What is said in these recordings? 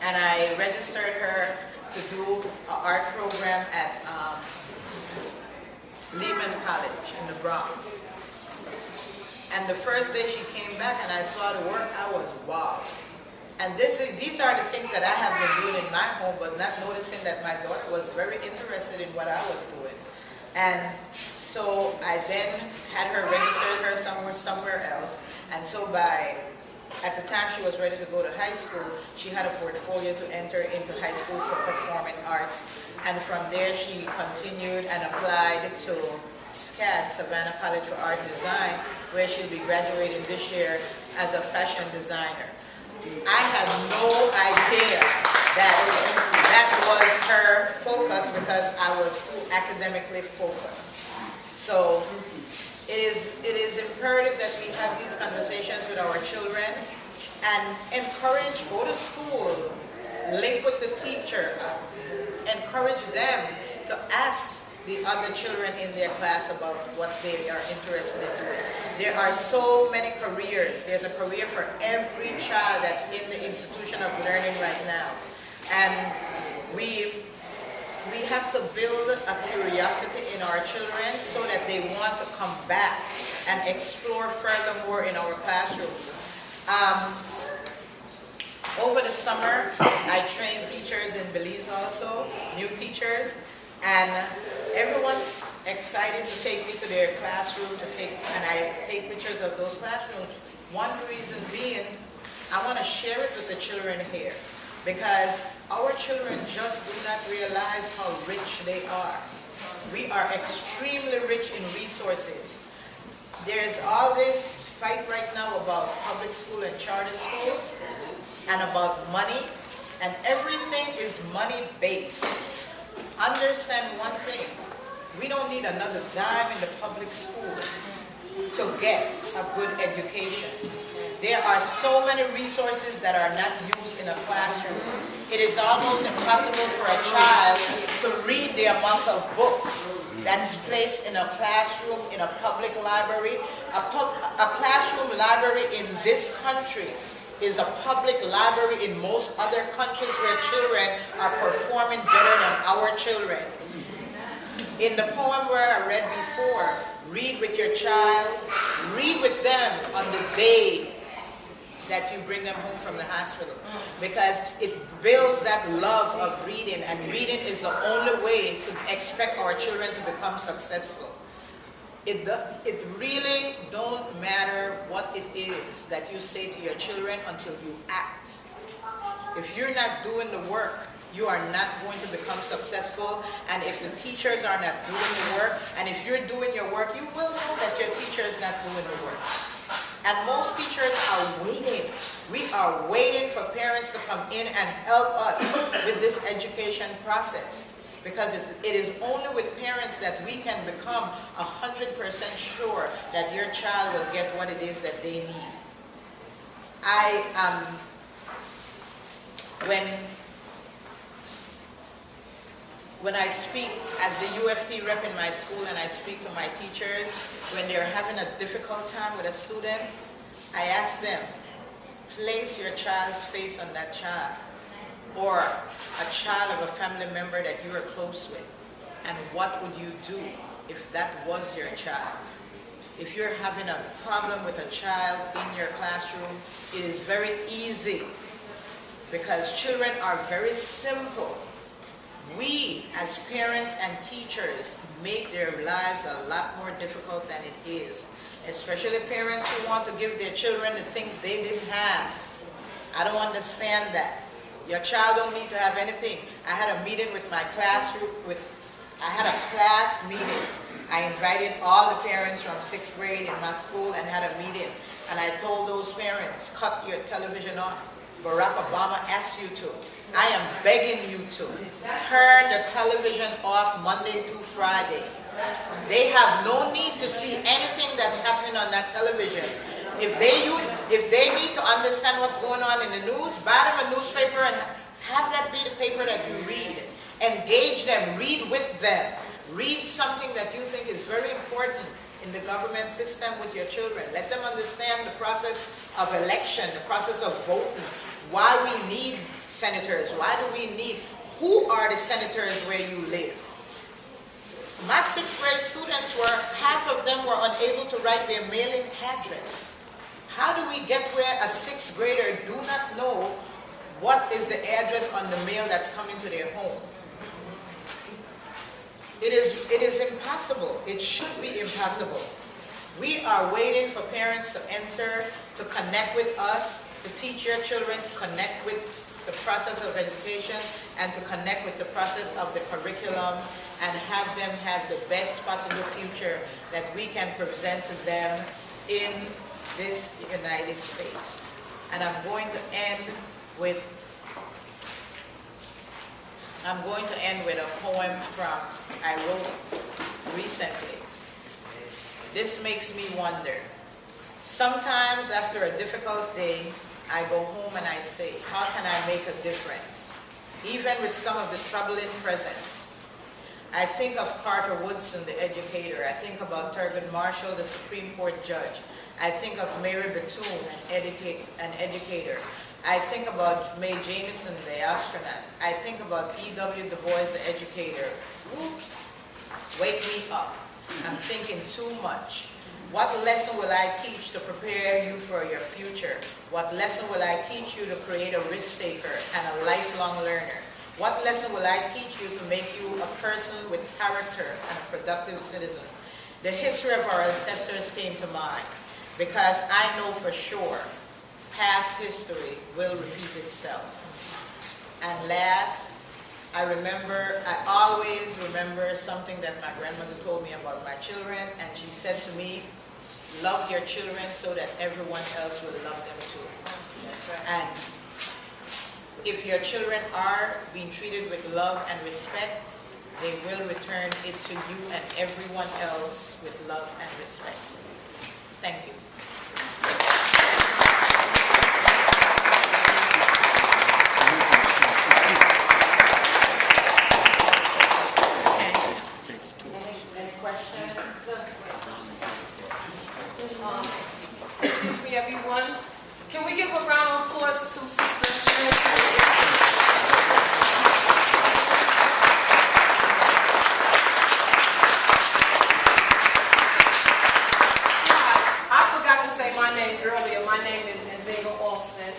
and I registered her to do an art program at Lehman College in the Bronx. And the first day she came back and I saw the work, I was wow. And these are the things that I have been doing in my home, but not noticing that my daughter was very interested in what I was doing. And so I then had her register her somewhere else. And so at the time she was ready to go to high school, she had a portfolio to enter into high school for performing arts. And from there she continued and applied to SCAD, Savannah College for Art and Design, where she'll be graduating this year as a fashion designer. I had no idea that was her focus because I was too academically focused. So it is imperative that we have these conversations with our children and encourage, go to school, link with the teacher, encourage them to ask the other children in their class about what they are interested in doing. There are so many careers. There's a career for every child that's in the institution of learning right now. And we have to build a curiosity in our children so that they want to come back and explore furthermore in our classrooms. Over the summer, I trained teachers in Belize also, new teachers. And everyone's excited to take me to their classroom and I take pictures of those classrooms. One reason being, I want to share it with the children here because our children just do not realize how rich they are. We are extremely rich in resources. There's all this fight right now about public school and charter schools and about money, and everything is money-based. Understand one thing, we don't need another dime in the public school to get a good education. There are so many resources that are not used in a classroom. It is almost impossible for a child to read the amount of books that's placed in a classroom, in a public library. A classroom library in this country is a public library in most other countries where children are performing better than our children. In the poem where I read before, read with your child, read with them on the day that you bring them home from the hospital, because it builds that love of reading, and reading is the only way to expect our children to become successful. It really don't matter what it is that you say to your children until you act. If you're not doing the work, you are not going to become successful. And if the teachers are not doing the work, and if you're doing your work, you will know that your teacher is not doing the work. And most teachers are waiting. We are waiting for parents to come in and help us with this education process. Because it is only with parents that we can become 100% sure that your child will get what it is that they need. When I speak as the UFT rep in my school and I speak to my teachers, when they're having a difficult time with a student, I ask them, place your child's face on that child, or a child of a family member that you are close with, and what would you do if that was your child? If you're having a problem with a child in your classroom, it is very easy because children are very simple. We as parents and teachers make their lives a lot more difficult than it is, especially parents who want to give their children the things they didn't have. I don't understand that. Your child don't need to have anything. I had a meeting with my classroom. I had a class meeting. I invited all the parents from 6th grade in my school and had a meeting. And I told those parents, cut your television off. Barack Obama asked you to. I am begging you to turn the television off Monday through Friday. They have no need to see anything that's happening on that television. If they need to understand what's going on in the news, buy them a newspaper and have that be the paper that you read. Engage them, read with them. Read something that you think is very important in the government system with your children. Let them understand the process of election, the process of voting. why we need senators. Why do we need, who are the senators where you live? My 6th grade students half of them were unable to write their mailing address. How do we get where a 6th grader do not know what is the address on the mail that's coming to their home? It is impossible. It should be impossible. We are waiting for parents to enter, to connect with us, to teach your children to connect with the process of education and to connect with the process of the curriculum and have them have the best possible future that we can present to them in this United States. And I'm going to end with a poem I wrote recently. This makes me wonder. Sometimes after a difficult day, I go home and I say, how can I make a difference? Even with some of the troubling presents. I think of Carter Woodson, the educator. I think about Thurgood Marshall, the Supreme Court judge. I think of Mary Bethune, an educator. I think about Mae Jemison, the astronaut. I think about E.W. Du Bois, the educator. Oops, wake me up. I'm thinking too much. What lesson will I teach to prepare you for your future? What lesson will I teach you to create a risk-taker and a lifelong learner? What lesson will I teach you to make you a person with character and a productive citizen? The history of our ancestors came to mind because I know for sure past history will repeat itself. And last, I always remember something that my grandmother told me about my children, and she said to me, love your children so that everyone else will love them too. And if your children are being treated with love and respect, they will return it to you and everyone else with love and respect. Thank you. Excuse me, everyone. Can we give a round of applause to Sister I forgot to say my name earlier. My name is Nzega Alston.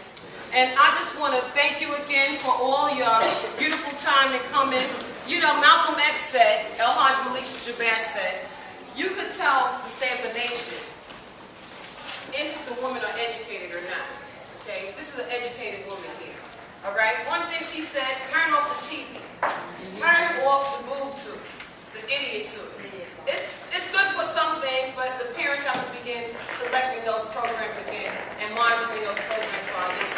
And I just want to thank you again for all your beautiful time in coming. You know, Malcolm X said, El Haj Malik Jabbar said, you could tell the state of the nation if the women are educated or not. Okay, this is an educated woman here. All right, one thing she said: turn off the TV, turn off the boob tube, the idiot tube. It's good for some things, but the parents have to begin selecting those programs again and monitoring those programs for our kids.